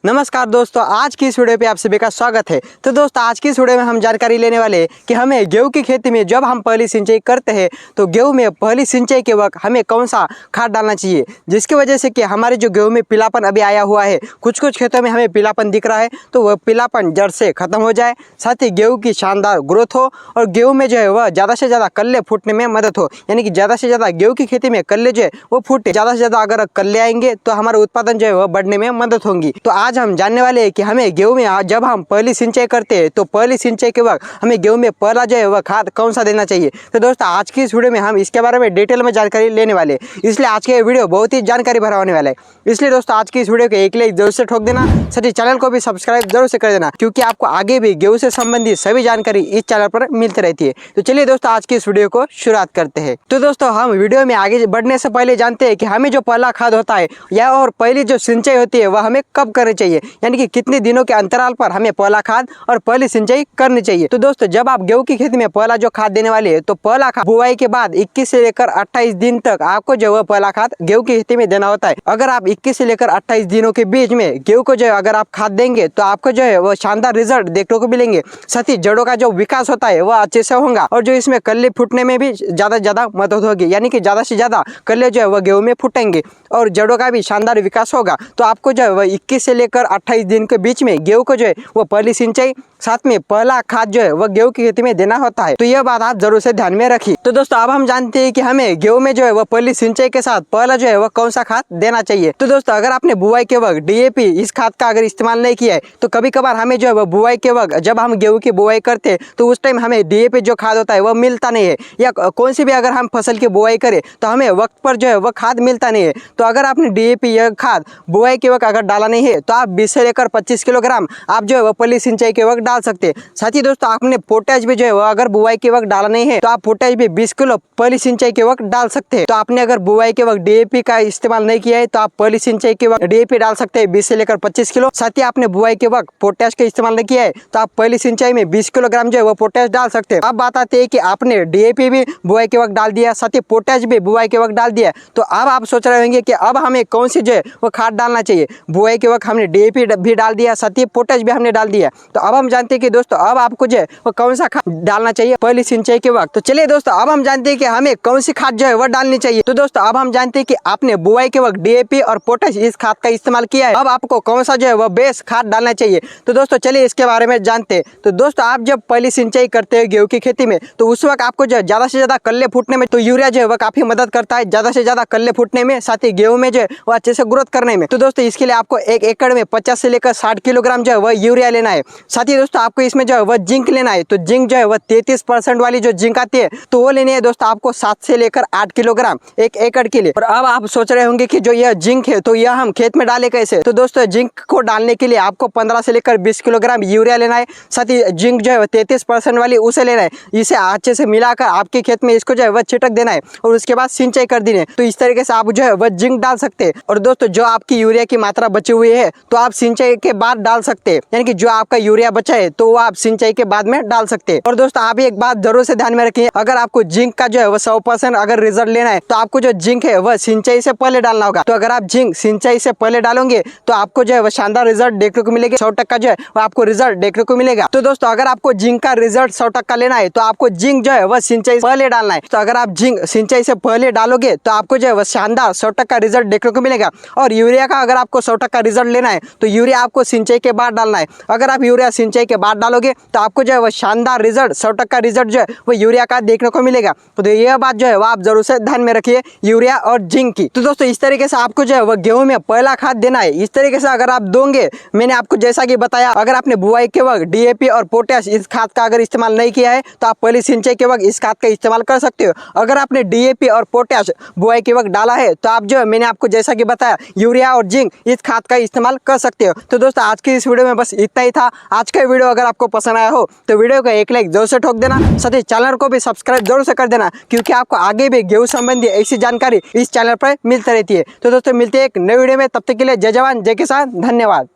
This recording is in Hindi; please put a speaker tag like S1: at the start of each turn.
S1: नमस्कार दोस्तों, आज की इस वीडियो पे आप सभी का स्वागत है। तो दोस्तों आज की इस वीडियो में हम जानकारी लेने वाले हैं कि हमें गेहूं की खेती में जब हम पहली सिंचाई करते हैं तो गेहूं में पहली सिंचाई के वक्त हमें कौन सा खाद डालना चाहिए, जिसकी वजह से कि हमारे जो गेहूं में पीलापन अभी आया हुआ है, कुछ खेतों में हमें पीलापन दिख रहा है, तो वह पीलापन जड़ से खत्म हो जाए, साथ ही गेहूँ की शानदार ग्रोथ हो और गेहूँ में जो है वह ज़्यादा से ज़्यादा कल्ले फूटने में मदद हो। यानी कि ज़्यादा से ज़्यादा गेहूँ की खेती में कल्ले जो है वो फूटे, ज़्यादा से ज़्यादा अगर कल्ले आएंगे तो हमारा उत्पादन जो है वह बढ़ने में मदद होगी। तो आज हम जानने वाले हैं कि हमें गेहूं में जब हम पहली सिंचाई करते हैं तो पहली सिंचाई के वक्त हमें गेहूं में पहला जो है वह खाद कौन सा देना चाहिए। तो दोस्तों आज की इस वीडियो में हम इसके बारे में डिटेल में जानकारी लेने वाले हैं, इसलिए आज के वीडियो बहुत ही जानकारी भरा होने वाला है। इसलिए दोस्तों आज की इस वीडियो को एक लाइक जरूर से ठोक देना, साथ ही चैनल को भी सब्सक्राइब जरूर से कर देना, क्योंकि आपको आगे भी गेहूं से संबंधित सभी जानकारी इस चैनल पर मिलती रहती है। तो चलिए दोस्तों आज की इस वीडियो को शुरुआत करते हैं। तो दोस्तों हम वीडियो में आगे बढ़ने से पहले जानते हैं कि हमें जो पहला खाद होता है या और पहली जो सिंचाई होती है वह हमें कब करनी चाहिए, यानी कि कितने दिनों के अंतराल पर हमें पहला खाद और पहली सिंचाई करनी चाहिए। तो दोस्तों जब आप गेहूं की खेती में पहला जो खाद देने वाले हैं तो पहला खाद बुआई के बाद 21 से लेकर 28 दिन तक आपको जो है पहला खाद गेहूं की खेती में देना होता है। अगर आप 21 से लेकर 28 दिनों के बीच में गेहूं को जो है अगर आप खाद देंगे तो आपको जो है वो शानदार रिजल्ट देखने को मिलेंगे, साथ ही जड़ों का जो विकास होता है वह अच्छे से होगा और जो इसमें कल्ले फूटने में भी ज्यादा मदद होगी, यानी कि ज्यादा से ज्यादा कल्ले जो है वह गेहूं में फूटेंगे और जड़ों का भी शानदार विकास होगा। तो आपको जो है वह 21 से लेकर 28 दिन के बीच में गेहूं को जो है वो पहली सिंचाई साथ में पहला खाद जो है वह गेहूं की खेती में देना होता है। तो यह बात आप जरूर से ध्यान में रखिए। तो दोस्तों अब हम जानते हैं कि हमें गेहूं में जो है वह पहली सिंचाई के साथ पहला जो है वह कौन सा खाद देना चाहिए। तो दोस्तों अगर आपने बुआई के वक्त डीएपी इस खाद का अगर इस्तेमाल नहीं किया है तो कभी कभार हमें जो है वह बुआई के वक्त जब हम गेहूं की बुआई करते हैं तो उस टाइम हमें डीएपी जो खाद होता है वह मिलता नहीं है, या कौन सी भी अगर हम फसल की बुआई करें तो हमें वक्त पर जो है वह खाद मिलता नहीं है। तो अगर आपने डीएपी यह खाद बुआई के वक्त अगर डाला नहीं है तो आप 20 से लेकर 25 किलोग्राम आप जो है वह पहली सिंचाई के वक्त डाल सकते हैं। साथ ही दोस्तों आपने पोटैश भी जो है वह अगर बुआई के वक्त डाला नहीं है तो आप पोटैश भी 20 किलो पहली सिंचाई के वक्त डाल सकते हैं। तो आपने अगर बुआई के वक्त डीएपी का इस्तेमाल नहीं किया है तो आप पहली सिंचाई के वक्त डीएपी डाल सकते हैं 20 से लेकर 25 किलो। साथ ही आपने बुआई के वक्त पोटैश का इस्तेमाल नहीं किया है तो आप पहली सिंचाई में 20 किलोग्राम जो है वो पोटैश डाल सकते हैं। अब बात आती है कि आपने डीएपी भी बुआई के वक्त डाल दिया, साथ ही पोटैश भी बुआई के वक्त डाल दिया, तो अब आप सोच रहे होंगे कि अब हमें कौन सी जो है वो खाद डालना चाहिए। बुआई के वक्त हमने डीएपी भी डाल दिया, साथ ही पोटैश भी हमने डाल दिया, तो अब हम जानते हैं कि दोस्तों अब आपको जो है वो कौन सा खाद डालना चाहिए पहली सिंचाई के वक्त। तो चलिए दोस्तों अब हम जानते हैं कि हमें कौन सी खाद जो है वह डालनी चाहिए। तो दोस्तों अब हम जानते हैं कि आपने बुआई के वक्त डीएपी और पोटैश इस खाद का इस्तेमाल किया है, अब आपको कौन सा जो है वह बेस खाद डालना चाहिए। तो दोस्तों चलिए इसके बारे में जानते हैं। तो दोस्तों आप जब पहली सिंचाई करते हैं गेहूं की खेती में तो उस वक्त आपको जो है ज्यादा से ज्यादा कल्ले फूटने में तो यूरिया जो है वह काफी मदद करता है, ज्यादा से ज्यादा कल्ले फूटने में, साथ ही गेहूं में जो है वह अच्छे से ग्रोथ करने में। तो दोस्तों इसके लिए आपको 1 एकड़ में 50 से लेकर 60 किलोग्राम जो है वह यूरिया लेना है। साथ ही दोस्तों आपको इसमें जो है वह जिंक लेना है, तो जिंक जो है वह 33% वाली जो जिंक आती है तो वो लेनी है दोस्तों आपको 7 से लेकर 8 किलोग्राम 1 एकड़ के लिए। और अब आप सोच रहे होंगे कि जो यह जिंक है तो यह हम खेत में डाले कैसे। तो दोस्तों जिंक को डालने के लिए आपको 15 से लेकर 20 किलोग्राम यूरिया लेना है, साथ ही जिंक जो है 33% वाली उसे लेना है, इसे अच्छे से मिलाकर आपके खेत में इसको जो है वह छिटक देना है और उसके बाद सिंचाई कर देनी है। तो इस तरीके से आप जो है वह जिंक डाल सकते हैं। और दोस्तों जो आपकी यूरिया की मात्रा बची हुई है तो आप सिंचाई के बाद डाल सकते हैं, यानी कि जो आपका यूरिया बचा है तो वो आप सिंचाई के बाद में डाल सकते हैं। और दोस्तों आप एक बात जरूर से ध्यान में रखिए, अगर आपको जिंक का जो है वह 100% अगर रिजल्ट लेना है तो आपको जो जिंक है वह सिंचाई से पहले डालना होगा। तो अगर आप जिंक सिंचाई से पहले डालोगे तो आपको जो है वह शानदार रिजल्ट देखने को मिलेगा, 100% जो है वह आपको रिजल्ट देखने को मिलेगा। तो दोस्तों अगर आपको जिंक का रिजल्ट 100% लेना है तो आपको जिंक जो है वह सिंचाई से पहले डालना है। तो अगर आप जिंक सिंचाई से पहले डालोगे तो आपको जो है वह शानदार 100% रिजल्ट देखने को मिलेगा। और यूरिया का अगर आपको 100% रिजल्ट लेना है तो यूरिया आपको सिंचाई के बाद डालना है। अगर आप यूरिया सिंचाई के बाद डालोगे तो आपको जो है वह शानदार रिजल्ट 100% रिजल्ट जो है वह यूरिया का देखने को मिलेगा। तो यह बात जो है वह आप जरूर से ध्यान में रखिए यूरिया और जिंक की। तो दोस्तों इस तरीके से आपको जो है वह गेहूं में पहला खाद देना है। इस तरीके से अगर आप दोगे, मैंने आपको जैसा कि बताया, अगर आपने बुआई के वक्त डीएपी और पोटैश इस खाद का अगर इस्तेमाल नहीं किया है तो आप पहली सिंचाई के वक्त इस खाद का इस्तेमाल कर सकते हो। अगर आपने डीएपी और पोटैश बुआई के वक्त डाला है तो आप जो है मैंने आपको जैसा कि बताया यूरिया और जिंक इस खाद का इस्तेमाल कर सकते हो। तो दोस्तों आज की इस वीडियो में बस इतना ही था। आज का वीडियो अगर आपको पसंद आया हो तो वीडियो को एक लाइक जरूर से ठोक देना, साथ ही चैनल को भी सब्सक्राइब जरूर से कर देना, क्योंकि आपको आगे भी गेहूं संबंधी ऐसी जानकारी इस चैनल पर मिलती रहती है। तो दोस्तों मिलते हैं एक नए वीडियो में, तब तक के लिए जय जवान जय किसान, धन्यवाद।